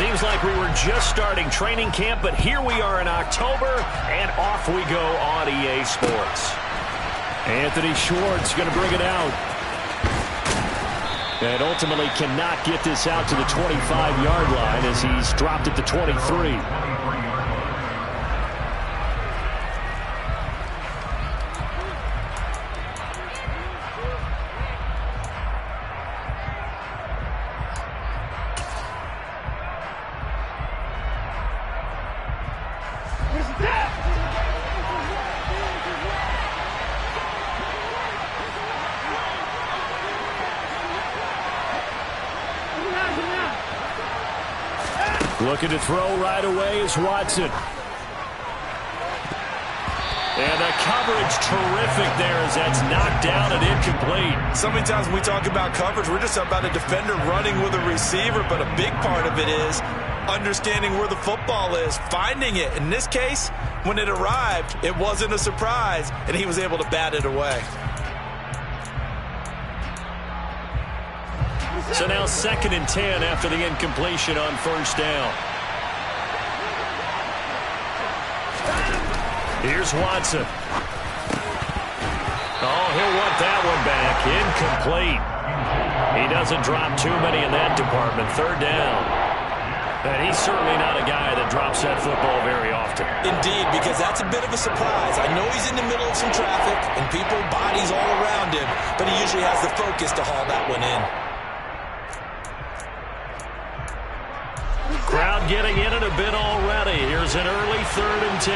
Seems like we were just starting training camp, but here we are in October, and off we go on EA Sports. Anthony Schwartz going to bring it out. And ultimately cannot get this out to the 25-yard line as he's dropped at the 23. Looking to throw right away is Watson. And the coverage terrific there as that's knocked down and incomplete. So many times when we talk about coverage, we're just about a defender running with a receiver, but a big part of it is understanding where the football is, finding it. In this case, when it arrived, it wasn't a surprise, and he was able to bat it away. So now 2nd and 10 after the incompletion on first down. Here's Watson. Oh, he'll want that one back. Incomplete. He doesn't drop too many in that department. 3rd down. And he's certainly not a guy that drops that football very often. Indeed, because that's a bit of a surprise. I know he's in the middle of some traffic and people, bodies all around him, but he usually has the focus to haul that one in. Crowd getting in it a bit already. Here's an early 3rd and 10.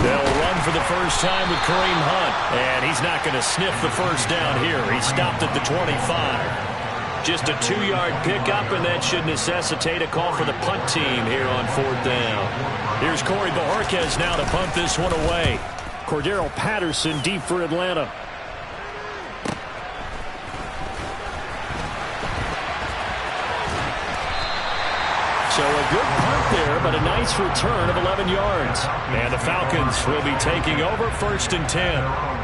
They'll run for the first time with Kareem Hunt, and he's not going to sniff the first down here. He stopped at the 25. Just a 2-yard pickup, and that should necessitate a call for the punt team here on 4th down. Here's Corey Bojorquez now to punt this one away. Cordero Patterson deep for Atlanta. So a good punt there, but a nice return of 11 yards. And the Falcons will be taking over 1st and 10.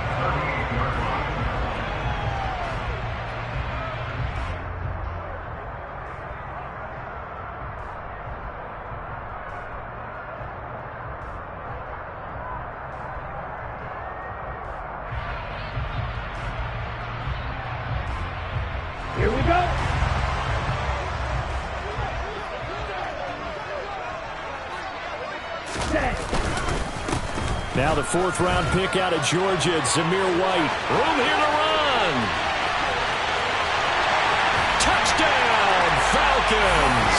Here we go. Now the 4th-round pick out of Georgia, Zamir White. Room here to run. Touchdown, Falcons.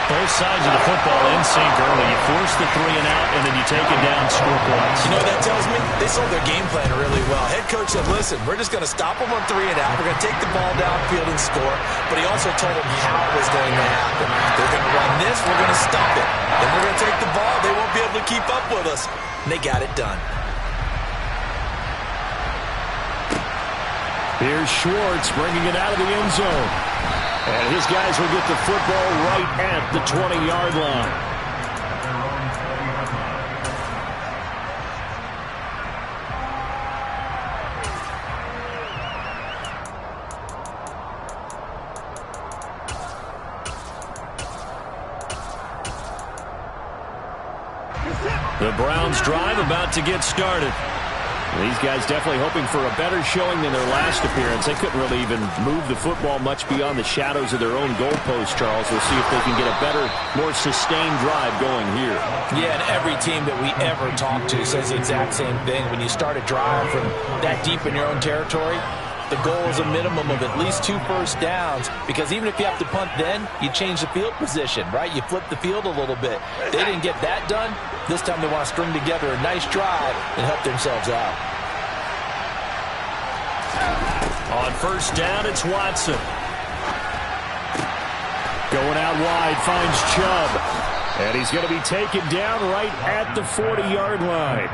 Both sides of the football in sync early. You force the 3 and out, and then you take it down, score points. You know what that tells me? They sold their game plan really well. Head coach said, listen, we're just going to stop them on 3 and out. We're going to take the ball downfield and score. But he also told them how it was going to happen. They're going to run this. We're going to stop it. Then we're going to take the ball. They won't be able to keep up with us. And they got it done. Here's Schwartz bringing it out of the end zone. And his guys will get the football right at the 20-yard line. The Browns drive about to get started. These guys definitely hoping for a better showing than their last appearance. They couldn't really even move the football much beyond the shadows of their own goalpost, Charles. We'll see if they can get a better, more sustained drive going here. Yeah, and every team that we ever talk to says the exact same thing. When you start a drive from that deep in your own territory, the goal is a minimum of at least 2 first downs, because even if you have to punt then, you change the field position, right? You flip the field a little bit. They didn't get that done. This time they want to string together a nice drive and help themselves out. On first down, it's Watson. Going out wide, finds Chubb. And he's going to be taken down right at the 40-yard line.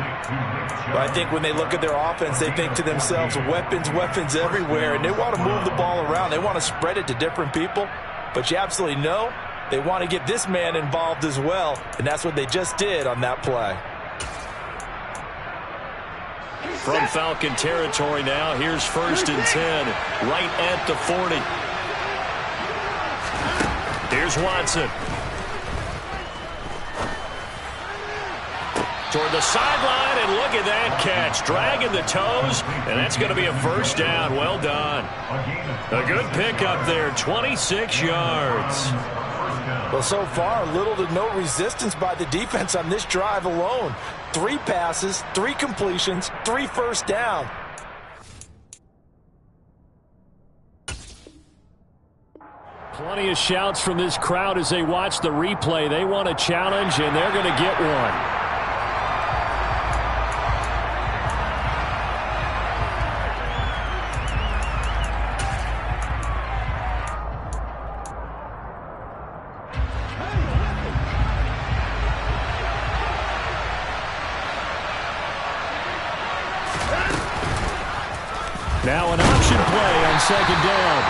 But I think when they look at their offense, they think to themselves, weapons, weapons everywhere. And they want to move the ball around. They want to spread it to different people. But you absolutely know they want to get this man involved as well. And that's what they just did on that play. From Falcon territory now, here's 1st and 10, right at the 40. Here's Watson. Toward the sideline, and look at that catch. Dragging the toes, and that's going to be a 1st down. Well done. A good pickup there, 26 yards. Well, so far, little to no resistance by the defense on this drive alone. 3 passes, 3 completions, 3 first down. Plenty of shouts from this crowd as they watch the replay. They want a challenge, and they're going to get one. Now an option play on 2nd down.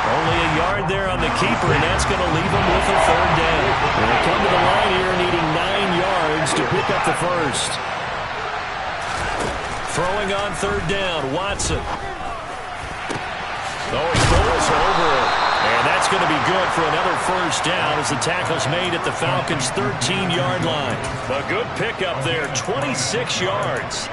Only a yard there on the keeper, and that's going to leave them with a 3rd down. And they come to the line here needing 9 yards to pick up the 1st. Throwing on 3rd down, Watson. Oh, he goes over it. And that's going to be good for another 1st down as the tackle's made at the Falcons' 13-yard line. A good pickup there, 26 yards.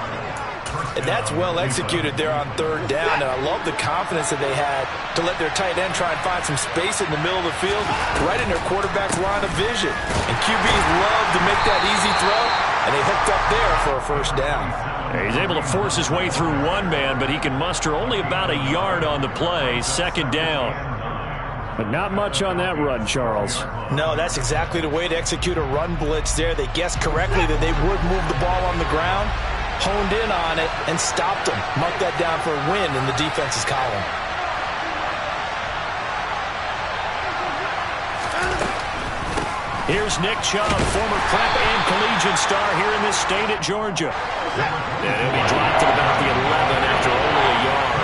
And that's well executed there on 3rd down, and I love the confidence that they had to let their tight end try and find some space in the middle of the field, right in their quarterback's line of vision. And QBs love to make that easy throw, and they hooked up there for a 1st down. He's able to force his way through one man, but he can muster only about a yard on the play. 2nd down. But not much on that run, Charles. No, that's exactly the way to execute a run blitz there. They guessed correctly that they would move the ball on the ground, honed in on it, and stopped them. Mark that down for a win in the defense's column. Here's Nick Chubb, former prep and collegiate star here in this state at Georgia. And he'll be dropped at about the 11 after only a yard.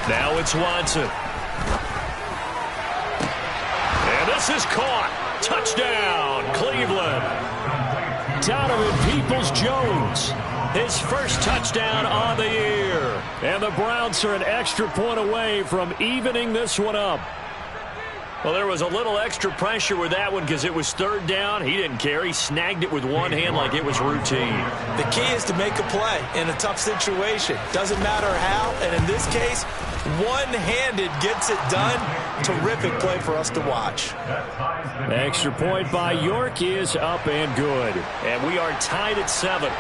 Now it's Watson. And this is caught. Touchdown, Cleveland. Donovan Peoples-Jones, his 1st touchdown on the year. And the Browns are an extra point away from evening this one up. Well, there was a little extra pressure with that one because it was 3rd down. He didn't care. He snagged it with one hand like it was routine. The key is to make a play in a tough situation. Doesn't matter how, and in this case, one-handed gets it done. Terrific play for us to watch. Extra point by York is up and good. And we are tied at 7.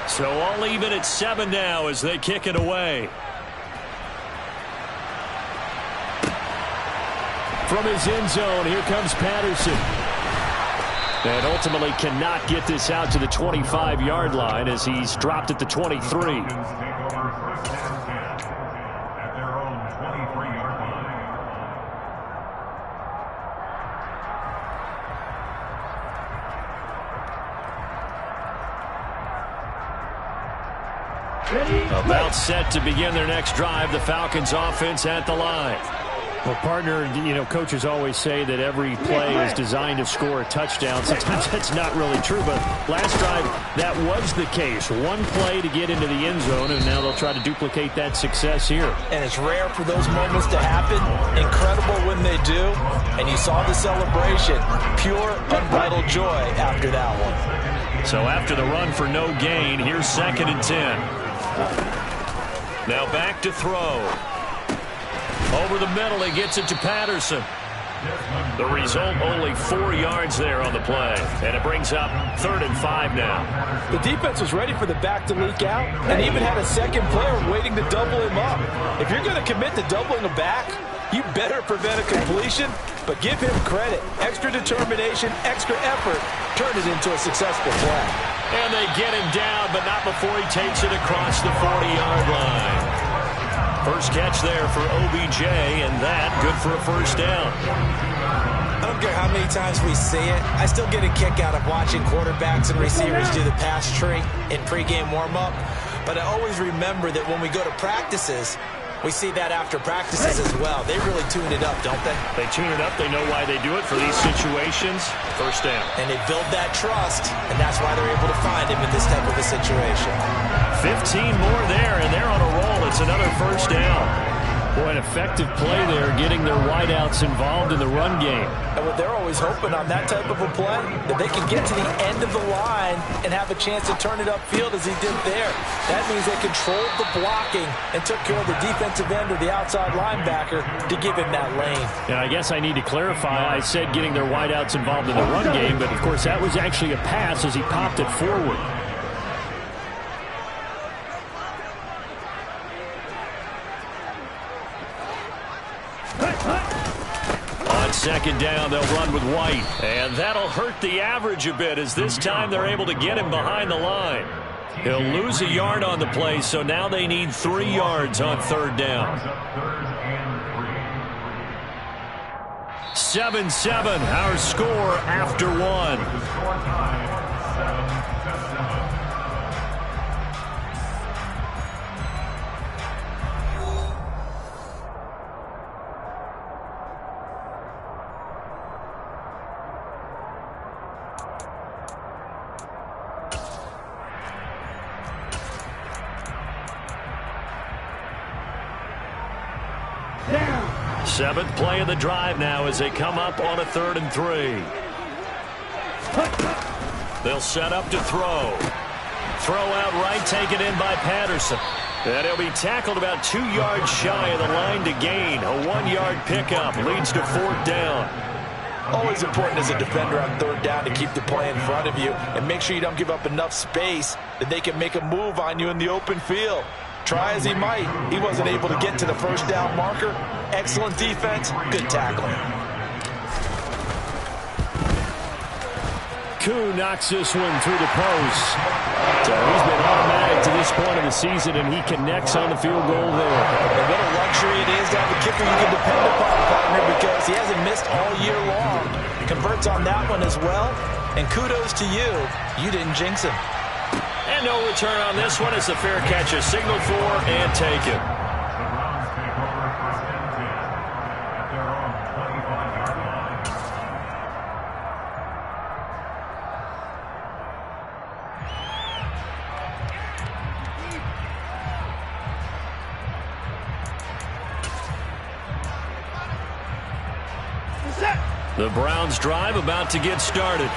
So all even at 7 now as they kick it away. From his end zone, here comes Patterson. And ultimately cannot get this out to the 25-yard line as he's dropped at the 23. About set to begin their next drive, the Falcons offense at the line. Well, partner, coaches always say that every play is designed to score a touchdown. Sometimes that's not really true, but last drive, that was the case. One play to get into the end zone, and now they'll try to duplicate that success here. And it's rare for those moments to happen. Incredible when they do. And you saw the celebration. Pure, unbridled joy after that one. So after the run for no gain, here's 2nd and 10. Now back to throw. Over the middle, he gets it to Patterson. The result, only 4 yards there on the play. And it brings up 3rd and 5 now. The defense was ready for the back to leak out and even had a second player waiting to double him up. If you're going to commit to doubling a back, you better prevent a completion, but give him credit. Extra determination, extra effort, turn it into a successful play. And they get him down, but not before he takes it across the 40-yard line. First catch there for OBJ, and that good for a 1st down. I don't care how many times we see it. I still get a kick out of watching quarterbacks and receivers do the pass tree in pregame warm-up. But I always remember that when we go to practices, we see that after practices as well. They really tune it up, don't they? They tune it up. They know why they do it for these situations. First down. And they build that trust, and that's why they're able to find him in this type of a situation. 15 more there, and they're on a roll. It's another first down. Boy, an effective play there, getting their wideouts involved in the run game. And what they're always hoping on that type of a play, that they can get to the end of the line and have a chance to turn it upfield as he did there. That means they controlled the blocking and took care of the defensive end or the outside linebacker to give him that lane. And I guess I need to clarify, I said getting their wideouts involved in the run game, but of course that was actually a pass as he popped it forward. On second down, they'll run with White. And that'll hurt the average a bit as this time they're able to get him behind the line. He'll lose a yard on the play, so now they need 3 yards on third down. 7-7, our score after 1. Seventh play of the drive now as they come up on a 3rd and 3. They'll set up to throw. Throw out right, taken in by Patterson. And he'll be tackled about 2 yards shy of the line to gain. A 1-yard pickup leads to 4th down. Always important as a defender on 3rd down to keep the play in front of you and make sure you don't give up enough space that they can make a move on you in the open field. Try as he might, he wasn't able to get to the first down marker. Excellent defense, good tackling. Koo knocks this one through the post. So he's been automatic to this point of the season, and he connects on the field goal there. And what a luxury it is to have a kicker you can depend upon, partner, because he hasn't missed all year long. Converts on that one as well, and kudos to you. You didn't jinx him. And no return on this one as the fair catch is signaled for and taken. The Browns drive about to get started.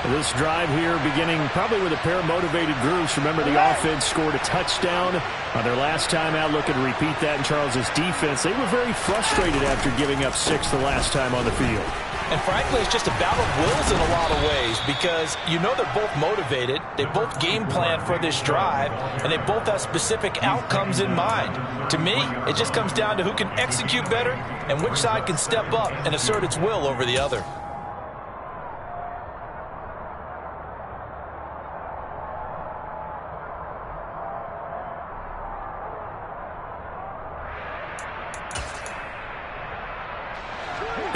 This drive here beginning probably with a pair of motivated groups. Remember, the offense scored a touchdown on their last time out, looking to repeat that in Charles's defense. They were very frustrated after giving up 6 the last time on the field. And frankly, it's just a battle of wills in a lot of ways because you know they're both motivated, they both game plan for this drive, and they both have specific outcomes in mind. To me, it just comes down to who can execute better and which side can step up and assert its will over the other.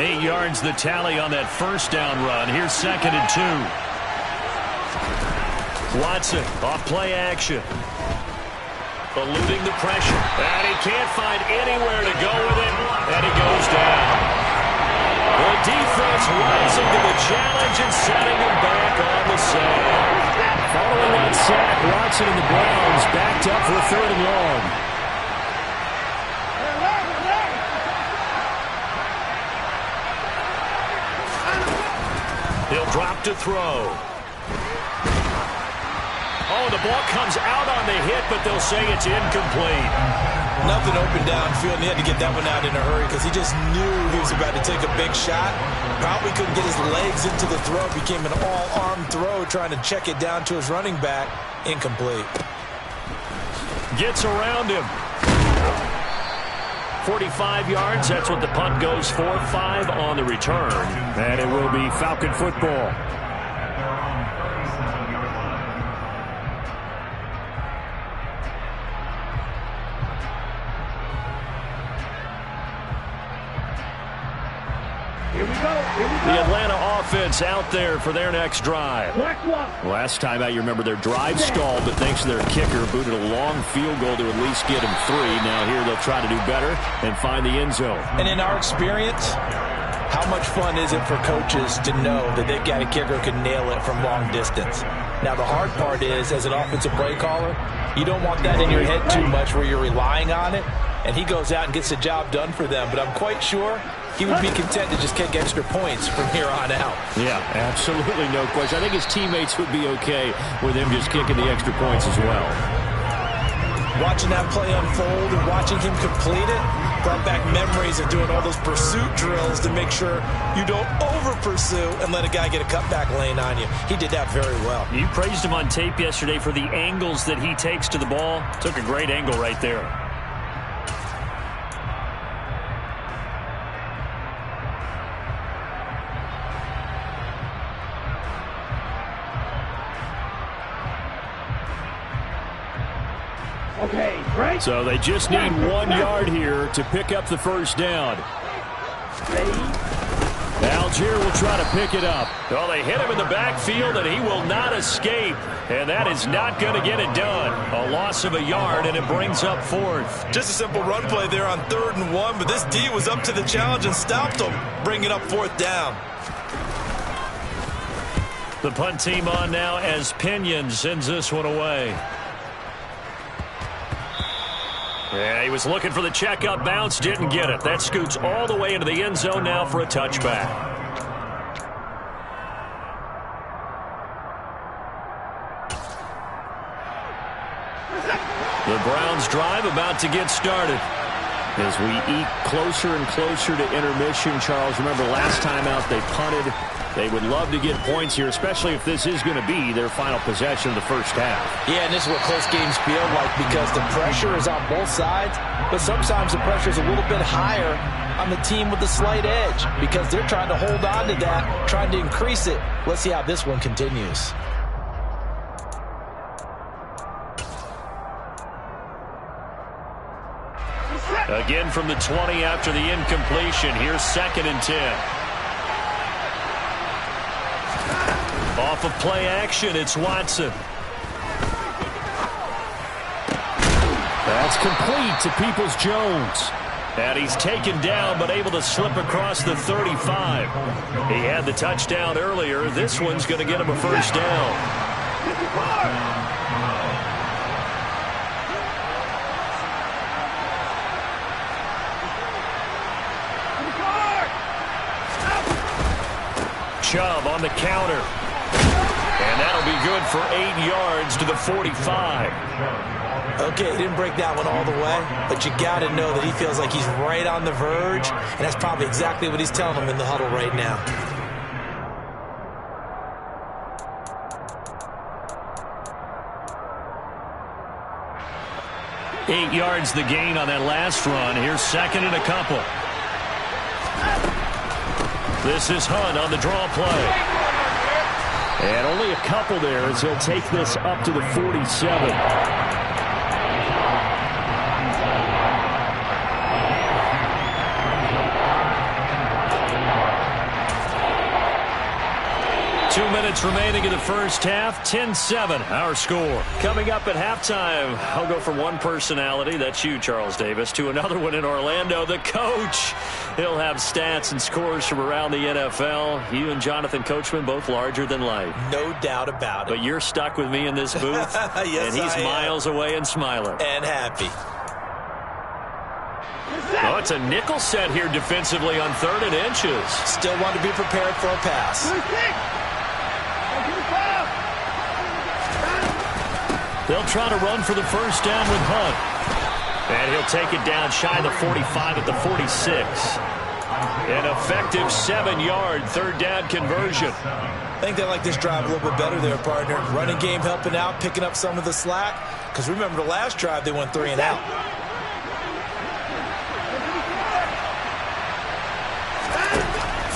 Eight yards the tally on that first down run. Here's 2nd and 2. Watson off play action. Eluding the pressure. And he can't find anywhere to go with it. And he goes down. The defense rising to the challenge and setting him back on the sand. Following that sack, Watson and the Browns backed up for a 3rd and long. He'll drop to throw. Oh, the ball comes out on the hit, but they'll say it's incomplete. Nothing open downfield, and he had to get that one out in a hurry because he just knew he was about to take a big shot. Probably couldn't get his legs into the throw. Became an all-arm throw trying to check it down to his running back. Incomplete. Gets around him. 45 yards, that's what the punt goes for. 5 on the return, and it will be Falcon football. Here we go. The Atlanta offense offense out there for their next drive. Last time out, you remember their drive stalled, but thanks to their kicker, booted a long field goal to at least get him 3. Now here they'll try to do better and find the end zone. And in our experience, how much fun is it for coaches to know that they've got a kicker who can nail it from long distance? Now, the hard part is, as an offensive play caller, you don't want that in your head too much where you're relying on it, and he goes out and gets the job done for them. But I'm quite sure he would be content to just kick extra points from here on out. Yeah, absolutely no question. I think his teammates would be okay with him just kicking the extra points as well. Watching that play unfold and watching him complete it brought back memories of doing all those pursuit drills to make sure you don't over-pursue and let a guy get a cutback lane on you. He did that very well. You praised him on tape yesterday for the angles that he takes to the ball. Took a great angle right there. Okay, right. So they just need 1 yard here to pick up the first down. Algier will try to pick it up. Well, they hit him in the backfield, and he will not escape. And that is not going to get it done. A loss of a yard, and it brings up 4th. Just a simple run play there on 3rd and 1, but this D was up to the challenge and stopped him, bringing up 4th down. The punt team on now as Pinion sends this one away. Yeah, he was looking for the checkup bounce, didn't get it. That scoots all the way into the end zone now for a touchback. The Browns drive about to get started. As we eat closer and closer to intermission, Charles, remember last time out they punted. They would love to get points here, especially if this is going to be their final possession of the first half. Yeah, and this is what close games feel like because the pressure is on both sides, but sometimes the pressure is a little bit higher on the team with the slight edge because they're trying to hold on to that, trying to increase it. Let's see how this one continues. Again from the 20 after the incompletion. Here's 2nd and 10. Off of play action, it's Watson. That's complete to Peoples-Jones. And he's taken down but able to slip across the 35. He had the touchdown earlier. This one's going to get him a first down. Chubb on the counter. And that'll be good for 8 yards to the 45. Okay, he didn't break that one all the way, but you got to know that he feels like he's right on the verge, and that's probably exactly what he's telling them in the huddle right now. Eight yards the gain on that last run. Here's 2nd and a couple. This is Hunt on the draw play. And only a couple there as he'll take this up to the 47. 2 minutes remaining in the first half. 10-7, our score. Coming up at halftime, I'll go from one personality, that's you, Charles Davis, to another one in Orlando, the coach. He'll have stats and scores from around the NFL. You and Jonathan Coachman, both larger than life. No doubt about it. But you're stuck with me in this booth. Yes, and he's miles away and smiling. And happy. Oh, it's a nickel set here defensively on 3rd and inches. Still want to be prepared for a pass. They'll try to run for the first down with Hunt. And he'll take it down shy of the 45 at the 46. An effective 7-yard 3rd down conversion. I think they like this drive a little bit better there, partner. Running game helping out, picking up some of the slack. Because remember the last drive, they went 3 and out.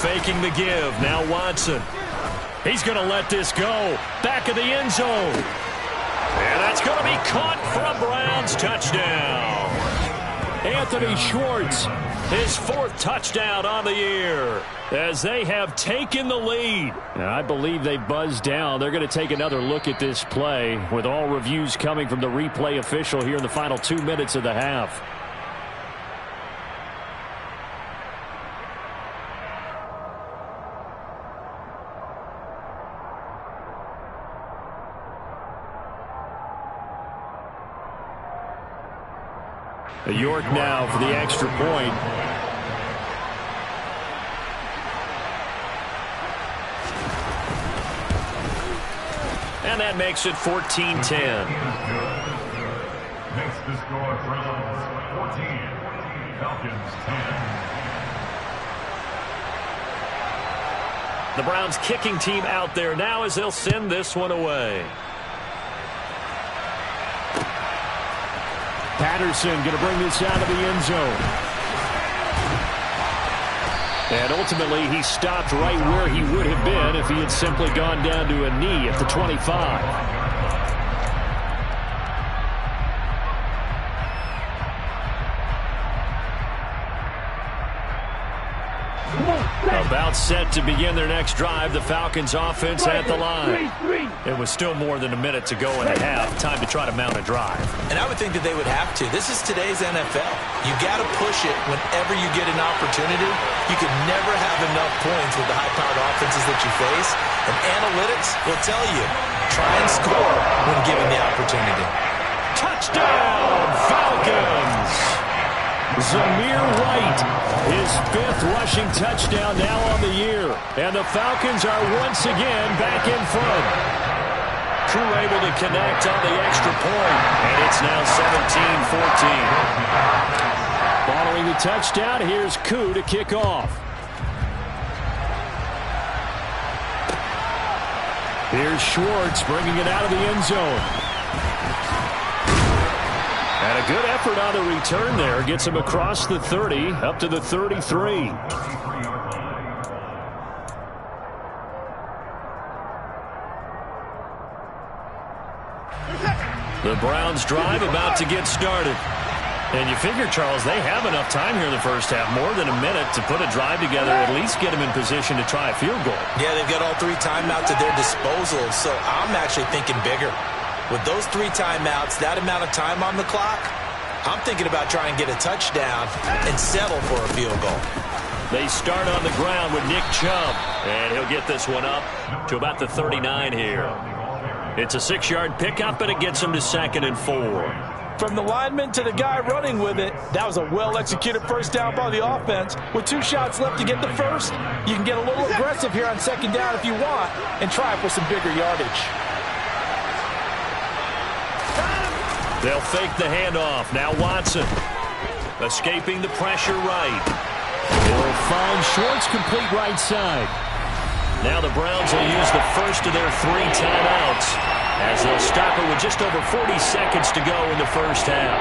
Faking the give. Now Watson. He's going to let this go. Back of the end zone. And that's going to be caught for a Browns touchdown. Anthony Schwartz, his 4th touchdown on the year, as they have taken the lead. And I believe they buzzed down. They're going to take another look at this play, with all reviews coming from the replay official here in the final 2 minutes of the half. York now for the extra point. And that makes it 14-10. Makes the score Browns 14, Falcons 10. The Browns kicking team out there now as they'll send this one away. Patterson going to bring this out of the end zone. And ultimately, he stopped right where he would have been if he had simply gone down to a knee at the 25. About set to begin their next drive. The Falcons offense at the line. It was still more than a minute to go in the half. Time to try to mount a drive. And I would think that they would have to. This is today's NFL. You got to push it whenever you get an opportunity. You can never have enough points with the high-powered offenses that you face. And analytics will tell you, try and score when given the opportunity. Touchdown, Falcons! Zamir White, his 5th rushing touchdown now on the year. And the Falcons are once again back in front. Crew able to connect on the extra point. And it's now 17-14. Following the touchdown, here's Koo to kick off. Here's Schwartz bringing it out of the end zone. And a good effort on the return there. Gets him across the 30, up to the 33. The Browns drive about to get started. And you figure, Charles, they have enough time here in the first half, more than a minute, to put a drive together, at least get them in position to try a field goal. Yeah, they've got all 3 timeouts at their disposal, so I'm actually thinking bigger. With those 3 timeouts, that amount of time on the clock, I'm thinking about trying to get a touchdown and settle for a field goal. They start on the ground with Nick Chubb, and he'll get this one up to about the 39 here. It's a 6-yard pickup, and it gets him to 2nd and 4. From the lineman to the guy running with it, that was a well-executed first down by the offense. With 2 shots left to get the first, you can get a little aggressive here on 2nd down if you want and try for some bigger yardage. They'll fake the handoff. Now Watson escaping the pressure right. He'll find Schwartz complete right side. Now the Browns will use the first of their 3 timeouts as they'll stop it with just over 40 seconds to go in the first half.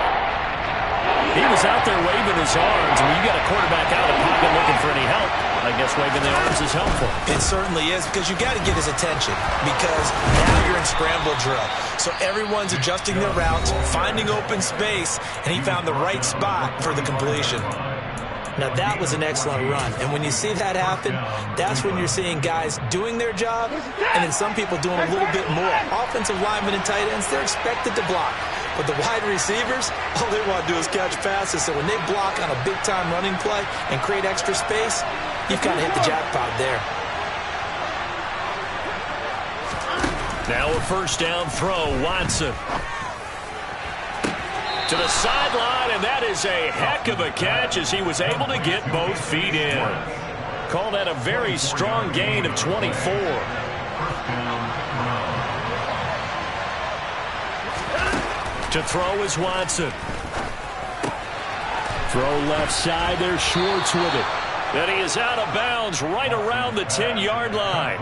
He was out there waving his arms. I mean, you got a quarterback out of the pocket looking for any help. I guess waving the arms is helpful. It certainly is, because you got to get his attention, because now you're in scramble drill. So everyone's adjusting their routes, finding open space, and he found the right spot for the completion. Now that was an excellent run, and when you see that happen, that's when you're seeing guys doing their job, and then some people doing a little bit more. Offensive linemen and tight ends, they're expected to block. But the wide receivers, all they want to do is catch passes. So when they block on a big-time running play and create extra space, you've kind of hit the jackpot there. Now a first down throw, Watson. To the sideline, and that is a heck of a catch as he was able to get both feet in. Call that a very strong gain of 24. To throw is Watson. Throw left side, there's Schwartz with it. And he is out of bounds right around the 10-yard line.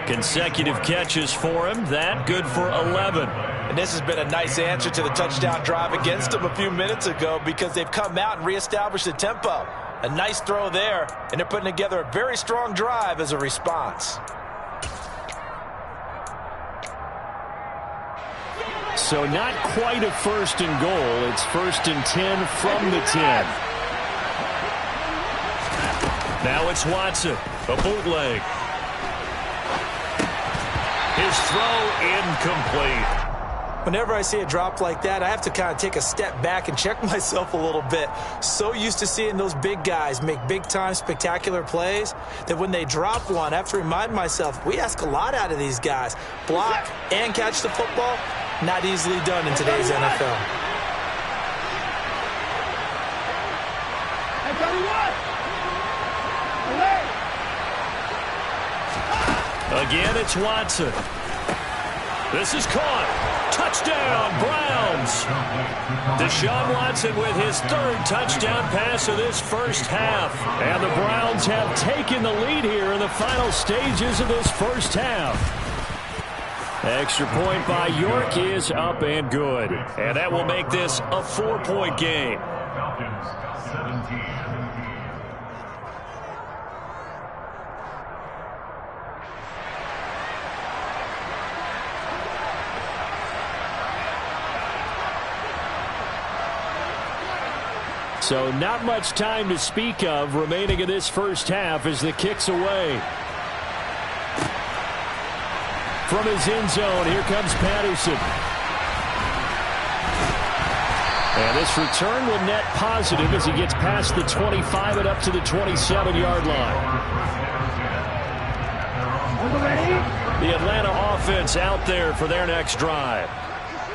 Consecutive catches for him. That good for 11. And this has been a nice answer to the touchdown drive against them a few minutes ago, because they've come out and reestablished the tempo. A nice throw there, and they're putting together a very strong drive as a response. So not quite a 1st and goal. It's 1st and 10 from the 10. Now it's Watson, a bootleg. His throw incomplete. Whenever I see a drop like that, I have to kind of take a step back and check myself a little bit. So used to seeing those big guys make big-time spectacular plays that when they drop one, I have to remind myself, we ask a lot out of these guys. Block and catch the football, not easily done in today's NFL. Again, it's Watson. This is caught. Touchdown, Browns. Deshaun Watson with his 3rd touchdown pass of this first half. And the Browns have taken the lead here in the final stages of this first half. Extra point by York is up and good. And that will make this a 4-point game. Falcons 17. So not much time to speak of remaining in this first half as the kick's away. From his end zone, here comes Patterson. And this return will net positive as he gets past the 25 and up to the 27-yard line. The Atlanta offense out there for their next drive.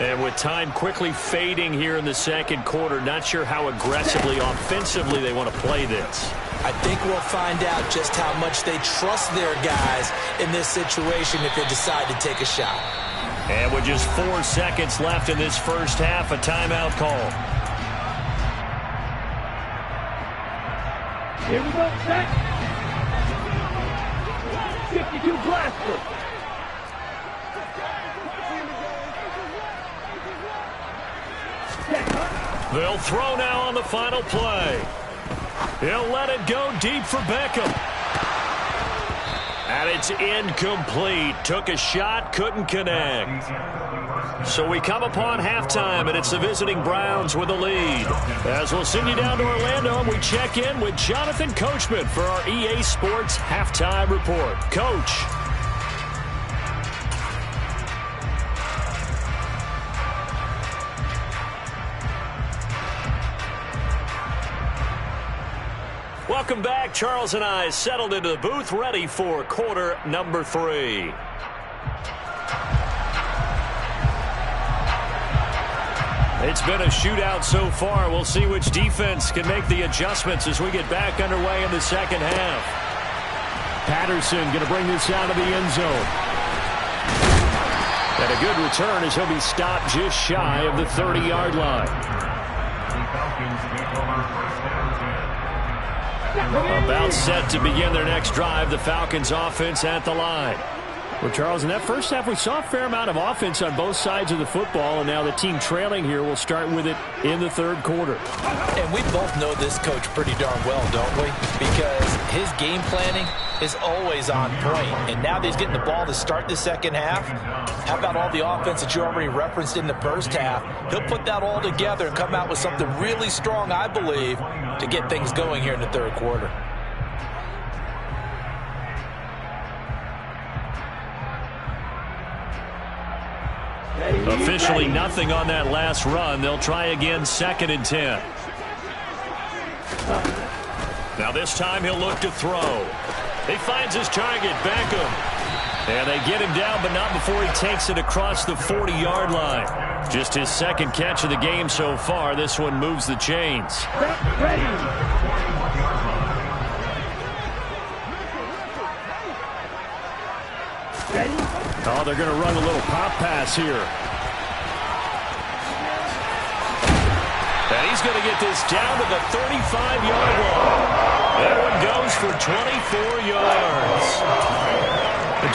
And with time quickly fading here in the second quarter, not sure how aggressively, offensively they want to play this. I think we'll find out just how much they trust their guys in this situation if they decide to take a shot. And with just 4 seconds left in this first half, a timeout call. Here we go, set. 52 blaster. They'll throw now on the final play. He'll let it go deep for Beckham. And it's incomplete. Took a shot, couldn't connect. So we come upon halftime, and it's the visiting Browns with the lead. As we'll send you down to Orlando, and we check in with Jonathan Coachman for our EA Sports Halftime Report. Coach. Welcome back. Charles and I settled into the booth, ready for quarter number 3. It's been a shootout so far. We'll see which defense can make the adjustments as we get back underway in the second half. Patterson going to bring this out of the end zone. And a good return as he'll be stopped just shy of the 30-yard line. About set to begin their next drive, the Falcons offense at the line. Well, Charles, in that first half, we saw a fair amount of offense on both sides of the football, and now the team trailing here will start with it in the third quarter. And we both know this coach pretty darn well, don't we? Because his game planning is always on point. And now that he's getting the ball to start the second half, how about all the offense that you already referenced in the first half? He'll put that all together and come out with something really strong, I believe, to get things going here in the third quarter. Officially nothing on that last run. They'll try again, 2nd and 10. Now this time he'll look to throw. He finds his target, Beckham. And they get him down, but not before he takes it across the 40-yard line. Just his second catch of the game so far. This one moves the chains. Ready. Oh, they're going to run a little pop pass here. And he's going to get this down to the 35-yard line. That one goes for 24 yards.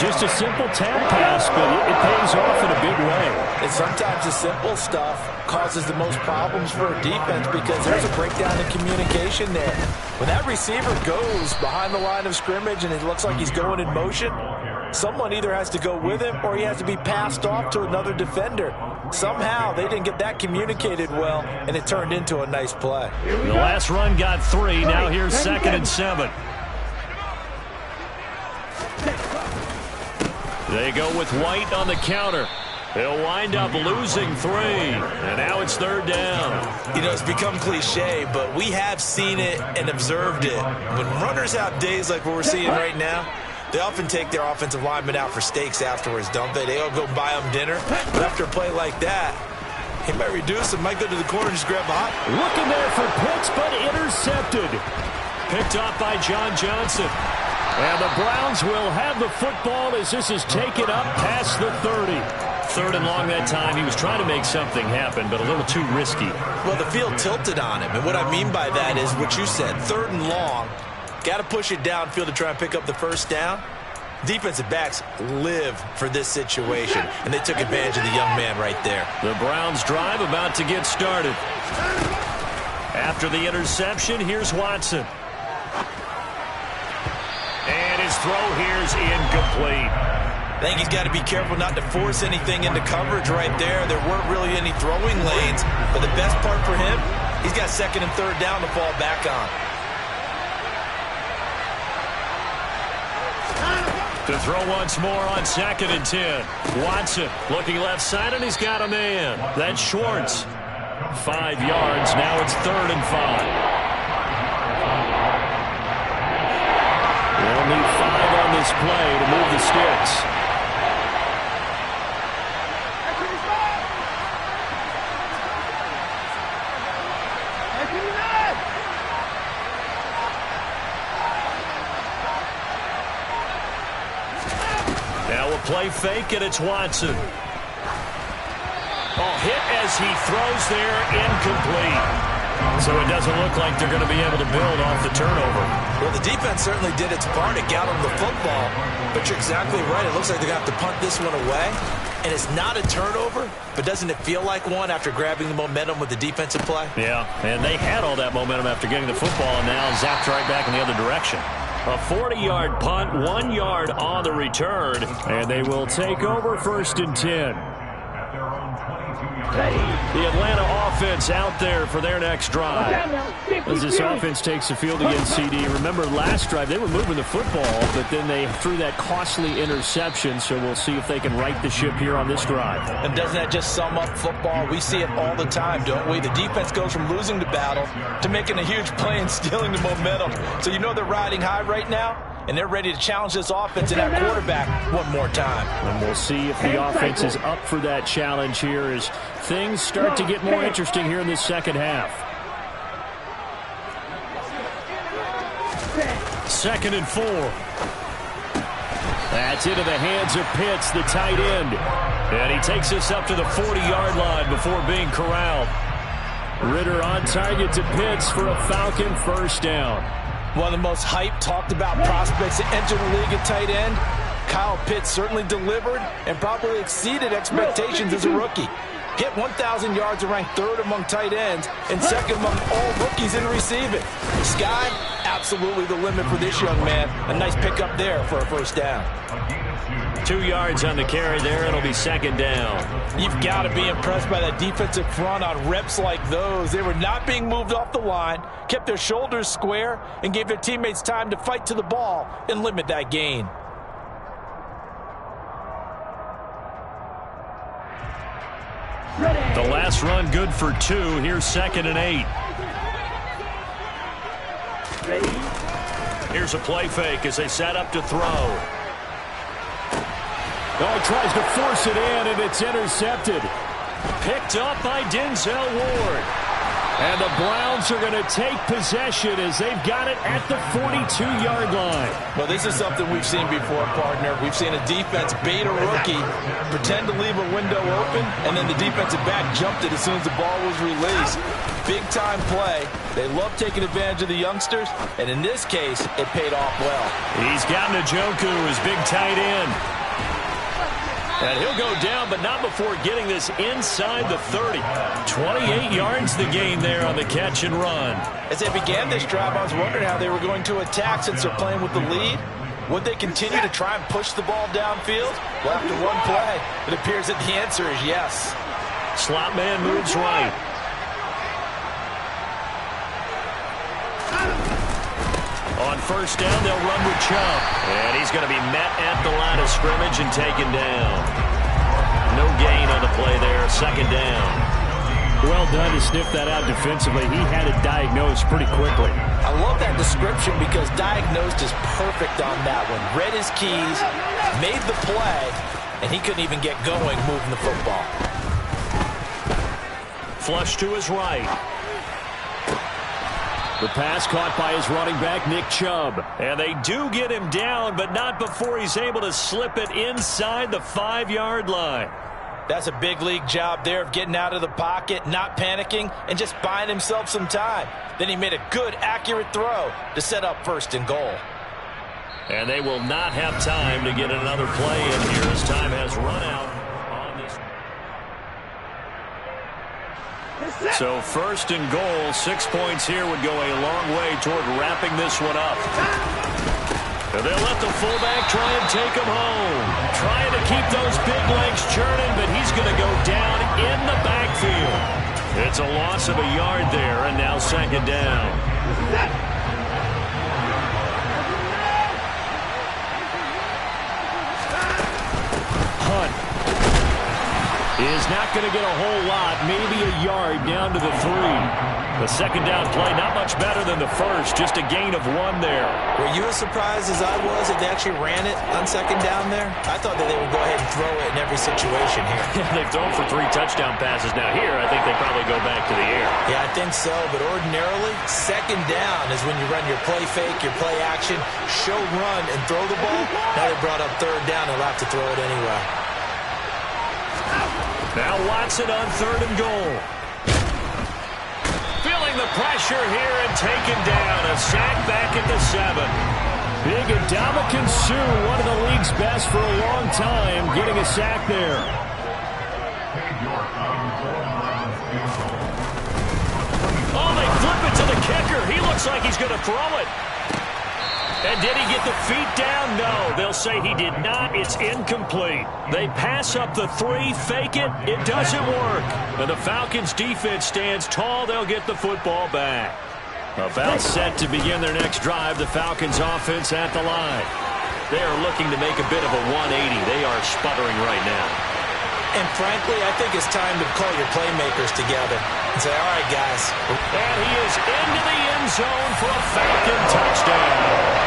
Just a simple tap pass, but it pays off in a big way. And sometimes the simple stuff causes the most problems for a defense because there's a breakdown in communication there. When that receiver goes behind the line of scrimmage and it looks like he's going in motion, someone either has to go with him or he has to be passed off to another defender. Somehow they didn't get that communicated well, and it turned into a nice play. The last run got 3. Now here's 2nd and 7. They go with White on the counter. He'll wind up losing 3. And now it's 3rd down. You know, it's become cliche, but we have seen it and observed it. When runners have days like what we're seeing right now, they often take their offensive linemen out for steaks afterwards, don't they? They all go buy them dinner. But after a play like that, he might reduce him, might go to the corner and just grab a hop. Looking there for Pitts, but intercepted. Picked off by John Johnson. And the Browns will have the football as this is taken up past the 30. 3rd and long that time. He was trying to make something happen, but a little too risky. Well, the field tilted on him, and what I mean by that is what you said. 3rd and long, got to push it downfield to try and pick up the 1st down. Defensive backs live for this situation, and they took advantage of the young man right there. The Browns drive about to get started. After the interception, here's Watson. And his throw here is incomplete. I think he's got to be careful not to force anything into coverage right there. There weren't really any throwing lanes, but the best part for him, he's got 2nd and 3rd down to fall back on. To throw once more on 2nd and 10. Watson looking left side, and he's got a man. That's Schwartz. 5 yards. Now it's 3rd and 5. They'll need 5 on this play to move the sticks. Now a play fake, and it's Watson. Oh, hit as he throws there, incomplete. So it doesn't look like they're going to be able to build off the turnover. Well, the defense certainly did its part. It got them the football. But you're exactly right. It looks like they're going to have to punt this one away. And it's not a turnover, but doesn't it feel like one after grabbing the momentum with the defensive play? Yeah, and they had all that momentum after getting the football, and now zapped right back in the other direction. A 40-yard punt, 1 yard on the return, and they will take over 1st and 10. The Atlanta offense out there for their next drive. As this offense takes the field against CD. Remember last drive they were moving the football, but then they threw that costly interception, so we'll see if they can right the ship here on this drive. And doesn't that just sum up football? We see it all the time, don't we? The defense goes from losing the battle to making a huge play and stealing the momentum. So you know they're riding high right now, and they're ready to challenge this offense and that quarterback one more time. And we'll see if the offense is up for that challenge here as things start to get more interesting here in this second half. 2nd and 4. That's into the hands of Pitts, the tight end. And he takes us up to the 40-yard line before being corralled. Ritter on target to Pitts for a Falcon 1st down. One of the most hyped, talked about prospects that enter the league at tight end. Kyle Pitts certainly delivered and probably exceeded expectations as a rookie. Hit 1,000 yards and ranked 3rd among tight ends and 2nd among all rookies in receiving. Sky, absolutely the limit for this young man. A nice pickup there for a 1st down. 2 yards on the carry there. It'll be 2nd down. You've got to be impressed by that defensive front on reps like those. They were not being moved off the line, kept their shoulders square, and gave their teammates time to fight to the ball and limit that gain. The last run good for 2. Here's 2nd and 8. Here's a play fake as they set up to throw. Oh, tries to force it in, and it's intercepted. Picked up by Denzel Ward. And the Browns are going to take possession as they've got it at the 42-yard line. Well, this is something we've seen before, partner. We've seen a defense bait a rookie, pretend to leave a window open, and then the defensive back jumped it as soon as the ball was released. Big-time play. They love taking advantage of the youngsters, and in this case, it paid off well. He's got Njoku, his big tight end. And he'll go down, but not before getting this inside the 30. 28 yards the gain there on the catch and run. As they began this drive, I was wondering how they were going to attack since they're playing with the lead. Would they continue to try and push the ball downfield? Well, after one play, it appears that the answer is yes. Slot man moves right. On first down, they'll run with Chubb. And he's going to be met at the line of scrimmage and taken down. No gain on the play there. Second down. Well done to sniff that out defensively. He had it diagnosed pretty quickly. I love that description because diagnosed is perfect on that one. Read his keys, made the play, and he couldn't even get going moving the football. Flush to his right. The pass caught by his running back, Nick Chubb. And they do get him down, but not before he's able to slip it inside the 5-yard line. That's a big league job there of getting out of the pocket, not panicking, and just buying himself some time. Then he made a good, accurate throw to set up first and goal. And they will not have time to get another play in here as time has run out on this. So first and goal, 6 points here would go a long way toward wrapping this one up. And they'll let the fullback try and take him home. Trying to keep those big legs churning, but he's going to go down in the backfield. It's a loss of a yard there, and now second down. Hunt is not going to get a whole lot, maybe a yard down to the 3. The second down play, not much better than the first, just a gain of 1 there. Were you as surprised as I was if they actually ran it on second down there? I thought that they would go ahead and throw it in every situation here. They've thrown for 3 touchdown passes now. Here, I think they probably go back to the air. Yeah, I think so, but ordinarily, second down is when you run your play fake, your play action, show run, and throw the ball. Now they brought up third down, they'll have to throw it anyway. Now Watson on third and goal. Feeling the pressure here and taken down. A sack back at the 7. Big Ndamukong Suh, one of the league's best for a long time, getting a sack there. Oh, they flip it to the kicker. He looks like he's going to throw it. And did he get the feet down? No, they'll say he did not. It's incomplete. They pass up the 3, fake it. It doesn't work. And the Falcons defense stands tall. They'll get the football back. About set to begin their next drive. The Falcons offense at the line. They are looking to make a bit of a 180. They are sputtering right now. And frankly, I think it's time to call your playmakers together and say, all right, guys. And he is into the end zone for a Falcon touchdown.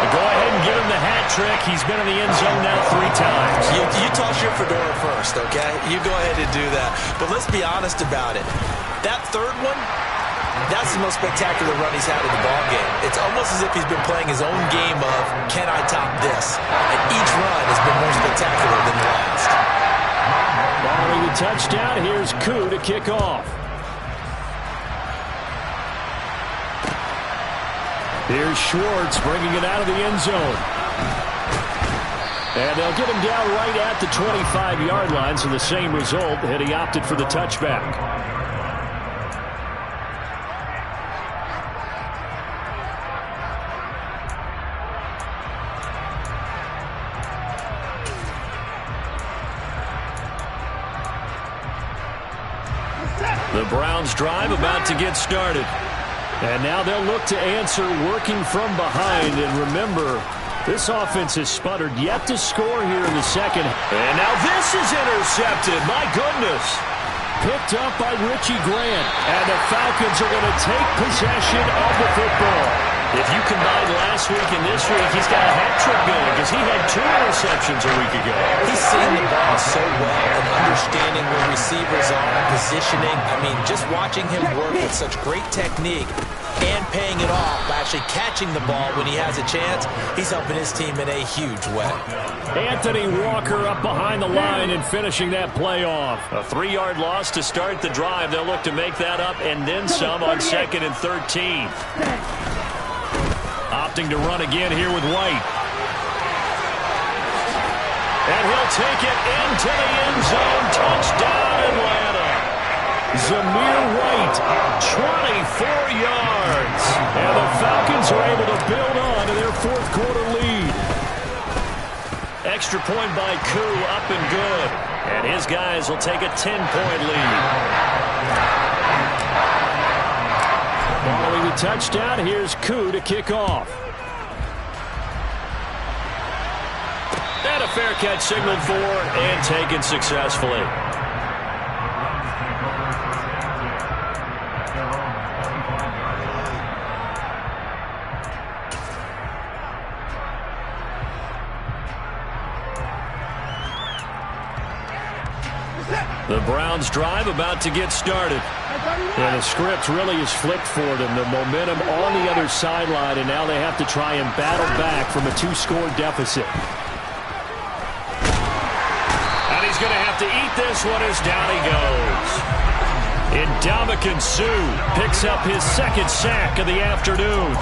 Go ahead and give him the hat trick. He's been in the end zone now 3 times. You toss your fedora first, okay? You go ahead and do that. But let's be honest about it. That third one, that's the most spectacular run he's had in the ballgame. It's almost as if he's been playing his own game of, can I top this? And each run has been more spectacular than the last. Following the touchdown, here's Koo to kick off. Here's Schwartz bringing it out of the end zone. And they'll get him down right at the 25-yard line, so the same result, and he opted for the touchback. The Browns drive about to get started. And now they'll look to answer working from behind. And remember, this offense has sputtered yet to score here in the second. And now this is intercepted. My goodness. Picked up by Richie Grant. And the Falcons are going to take possession of the football. If you combine last week and this week, he's got a hat trick going because he had 2 interceptions a week ago. He's seen the ball so well and understanding where receivers are, positioning. I mean, just watching him work with such great technique and paying it off by actually catching the ball when he has a chance, he's helping his team in a huge way. Anthony Walker up behind the line and finishing that play off. A 3-yard loss to start the drive. They'll look to make that up and then some on 2nd and 13. Opting to run again here with White. And he'll take it into the end zone. Touchdown, Atlanta. Zamir White, 24 yards. And the Falcons are able to build on to their fourth quarter lead. Extra point by Koo, up and good. And his guys will take a 10-point lead. Following the touchdown, here's Koo to kick off. And a fair catch signaled for and taken successfully. The Browns drive about to get started. And the script really is flipped for them. The momentum on the other sideline, and now they have to try and battle back from a 2-score deficit. And he's going to have to eat this one as down he goes. Ndamukong Suh picks up his second sack of the afternoon.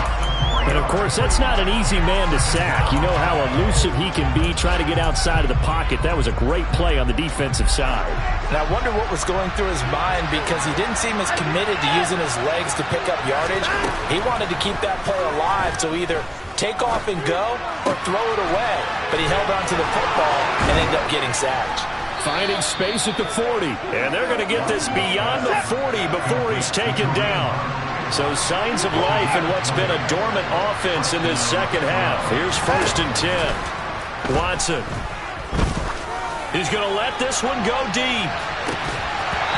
And, of course, that's not an easy man to sack. You know how elusive he can be trying to get outside of the pocket. That was a great play on the defensive side. And I wonder what was going through his mind, because he didn't seem as committed to using his legs to pick up yardage. He wanted to keep that play alive, so either take off and go or throw it away. But he held on to the football and ended up getting sacked. Finding space at the 40. And they're going to get this beyond the 40 before he's taken down. So signs of life in what's been a dormant offense in this second half. Here's 1st and 10. Watson. He's going to let this one go deep.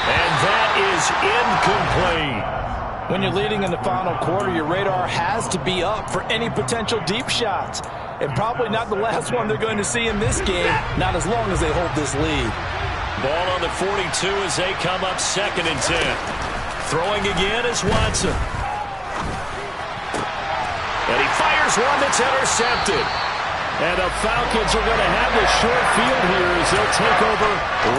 And that is incomplete. When you're leading in the final quarter, your radar has to be up for any potential deep shots. And probably not the last one they're going to see in this game, not as long as they hold this lead. Ball on the 42 as they come up 2nd and 10. Throwing again is Watson. And he fires one that's intercepted. And the Falcons are going to have the short field here as they'll take over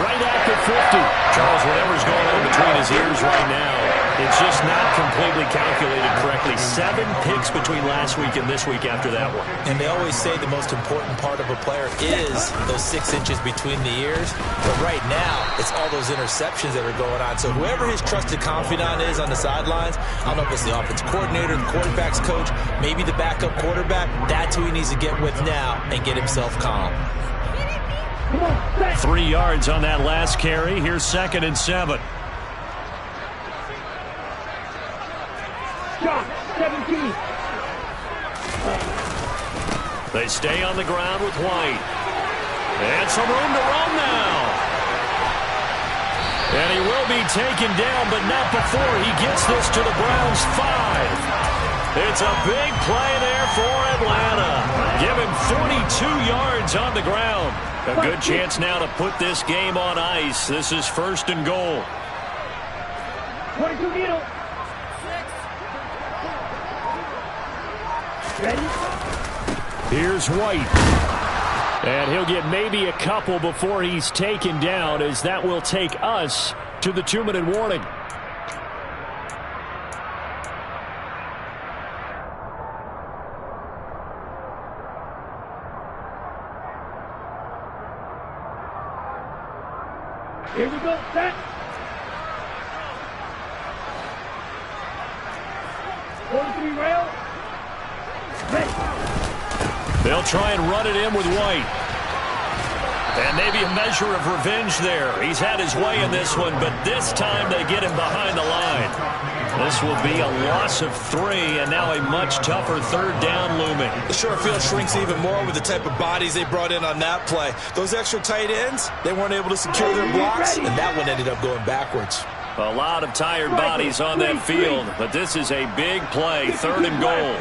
right at the 50. Charles, whatever's going on between his ears right now, it's just not completely calculated correctly. 7 picks between last week and this week after that one. And they always say the most important part of a player is those 6 inches between the ears. But right now, it's all those interceptions that are going on. So whoever his trusted confidant is on the sidelines, I don't know if it's the offense coordinator, the quarterback's coach, maybe the backup quarterback, that's who he needs to get with now and get himself calm. 3 yards on that last carry. Here's 2nd and 7. Shot, 17. They stay on the ground with White. And some room to run now. And he will be taken down, but not before he gets this to the Browns' 5. It's a big play there for Atlanta. Give him 42 yards on the ground. A good chance now to put this game on ice. This is 1st and goal. 22 middle. Ready? Here's White. And he'll get maybe a couple before he's taken down, as that will take us to the 2-minute warning. Here we go, set. Rail. Ready. They'll try and run it in with White. And maybe a measure of revenge there. He's had his way in this one, but this time they get him behind the line. This will be a loss of 3, and now a much tougher 3rd down looming. The short field shrinks even more with the type of bodies they brought in on that play. Those extra tight ends, they weren't able to secure their blocks, and that one ended up going backwards. A lot of tired bodies on that field, but this is a big play, 3rd and goal.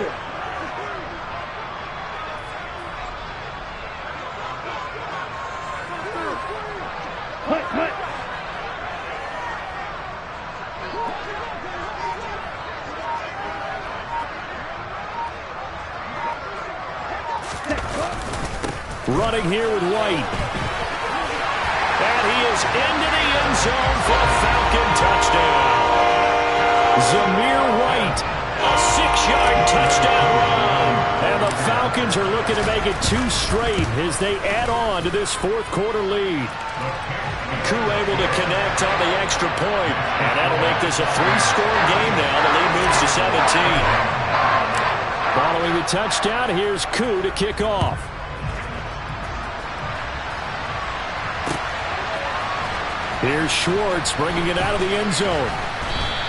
Running here with White. And he is into the end zone for a Falcon touchdown. Zamir White, a 6-yard touchdown run. And the Falcons Falcons are looking to make it 2 straight as they add on to this fourth quarter lead. Koo able to connect on the extra point, and that'll make this a 3-score game now. The lead moves to 17. Following the touchdown, here's Koo to kick off. Here's Schwartz bringing it out of the end zone.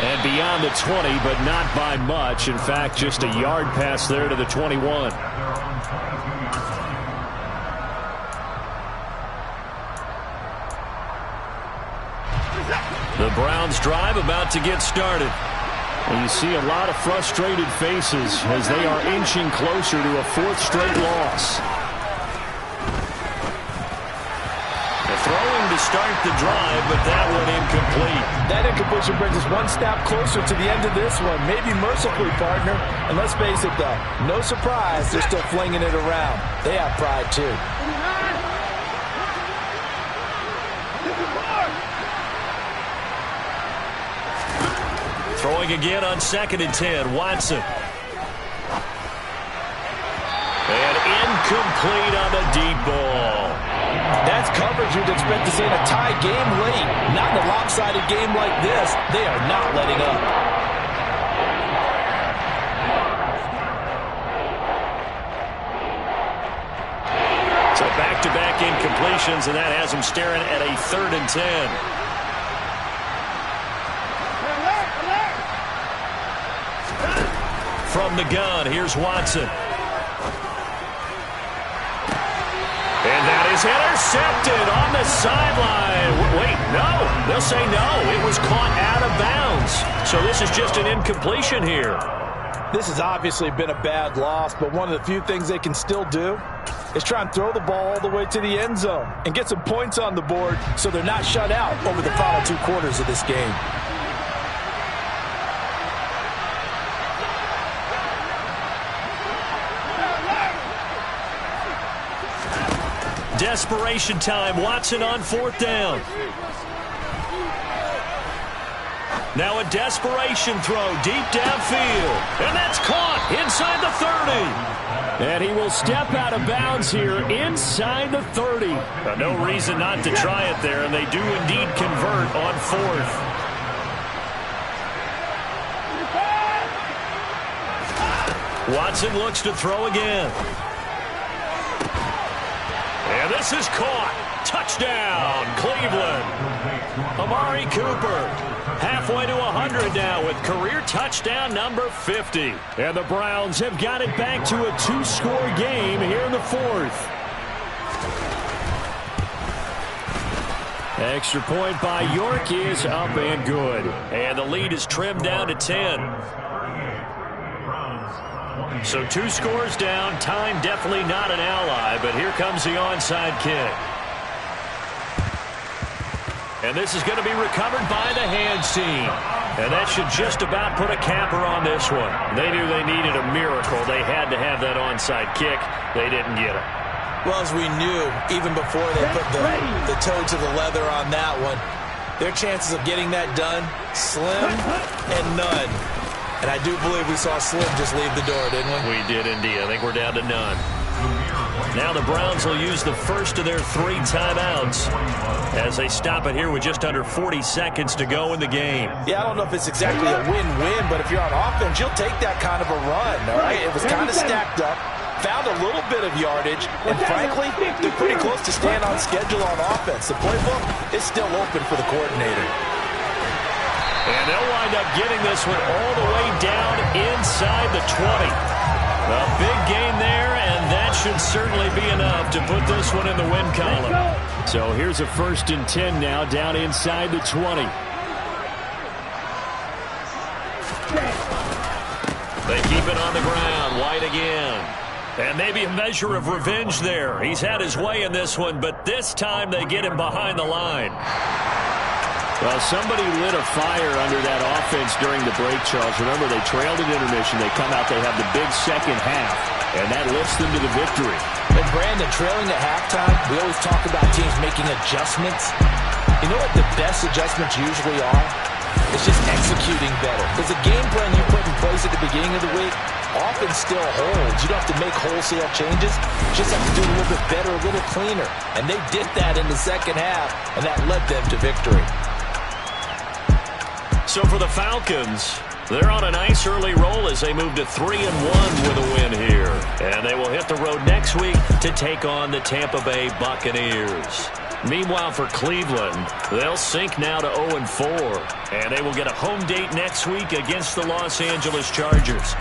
And beyond the 20, but not by much. In fact, just a yard pass there to the 21. The Browns drive about to get started. And you see a lot of frustrated faces as they are inching closer to a 4th straight loss. Throwing to start the drive, but that one incomplete. That incompletion brings us one step closer to the end of this one. Maybe mercifully, partner. And let's face it, though, no surprise, they're still flinging it around. They have pride, too. Throwing again on 2nd and 10, Watson. And incomplete on the deep ball. That's coverage you'd expect to see in a tie game late. Not in a lopsided game like this. They are not letting up. So back-to-back incompletions, and that has them staring at a 3rd and 10. From the gun, here's Watson. And that is intercepted on the sideline. Wait, no. They'll say no. It was caught out of bounds. So this is just an incompletion here. This has obviously been a bad loss, but one of the few things they can still do is try and throw the ball all the way to the end zone and get some points on the board so they're not shut out over the final 2 quarters of this game. Desperation time. Watson on 4th down. Now a desperation throw deep downfield. And that's caught inside the 30. And he will step out of bounds here inside the 30. No reason not to try it there, and they do indeed convert on 4th. Watson looks to throw again. And this is caught. Touchdown, Cleveland. Amari Cooper halfway to 100 now with career touchdown number 50. And the Browns have got it back to a 2-score game here in the 4th. Extra point by York is up and good. And the lead is trimmed down to 10. So 2 scores down. Time definitely not an ally, but here comes the onside kick. And this is going to be recovered by the hands team. And that should just about put a capper on this one. They knew they needed a miracle. They had to have that onside kick. They didn't get it. Well, as we knew, even before they put the toe to the leather on that one, their chances of getting that done, slim and none. And I do believe we saw Slim just leave the door, didn't we? We did indeed. I think we're down to none. Now the Browns will use the first of their 3 timeouts as they stop it here with just under 40 seconds to go in the game. Yeah, I don't know if it's exactly a win-win, but if you're on offense, you'll take that kind of a run, all right? It was kind of stacked up, found a little bit of yardage, and frankly, they're pretty close to staying on schedule on offense. The playbook is still open for the coordinator. And they'll wind up getting this one all the way down inside the 20. A big gain there, and that should certainly be enough to put this one in the win column. So here's a 1st and 10 now down inside the 20. They keep it on the ground. White again. And maybe a measure of revenge there. He's had his way in this one, but this time they get him behind the line. Well, somebody lit a fire under that offense during the break, Charles. Remember, they trailed at intermission. They come out, they have the big second half, and that lifts them to the victory. And Brandon, trailing at halftime, we always talk about teams making adjustments. You know what the best adjustments usually are? It's just executing better. It's a game plan you put in place at the beginning of the week. offense still holds. You don't have to make wholesale changes. You just have to do it a little bit better, a little cleaner. And they did that in the second half, and that led them to victory. So for the Falcons, they're on a nice early roll as they move to 3-1 with a win here. And they will hit the road next week to take on the Tampa Bay Buccaneers. Meanwhile, for Cleveland, they'll sink now to 0-4. And they will get a home date next week against the Los Angeles Chargers.